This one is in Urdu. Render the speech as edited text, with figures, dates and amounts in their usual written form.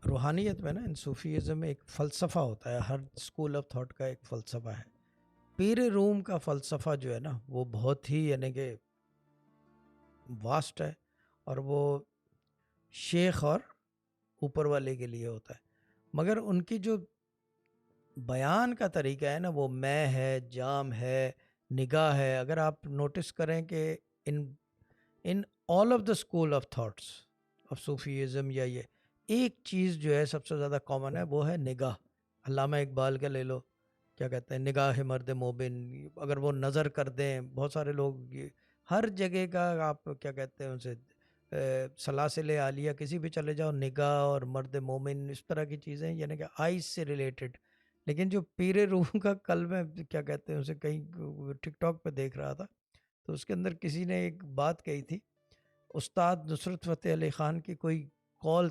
روحانیت میں نا، ان صوفیزم میں ایک فلسفہ ہوتا ہے، ہر اسکول آف تھاٹ کا ایک فلسفہ ہے۔ پیر روم کا فلسفہ جو ہے نا وہ بہت ہی یعنی کہ واسٹ ہے، اور وہ شیخ اور اوپر والے کے لیے ہوتا ہے، مگر ان کی جو بیان کا طریقہ ہے نا وہ میں ہے، جام ہے، نگاہ ہے۔ اگر آپ نوٹس کریں کہ in in all of the school of thoughts of Sufism, یا یہ ایک چیز جو ہے سب سے زیادہ کامن ہے، وہ ہے نگاہ۔ علامہ اقبال کا لے لو، کیا کہتے ہیں، نگاہ مرد مومن، اگر وہ نظر کر دیں، بہت سارے لوگ ہر جگہ کا آپ کیا کہتے ہیں اسے، سلاسل عالیہ کسی بھی چلے جاؤ، نگاہ اور مرد مومن، اس طرح کی چیزیں، یعنی کہ آئیز سے ریلیٹڈ۔ لیکن جو پیر روح کا، کل میں کیا کہتے ہیں اسے کہیں ٹک ٹاک پہ دیکھ رہا تھا، تو اس کے اندر کسی نے ایک بات کہی تھی، استاد نصرت فتح علی خان کی کوئی کال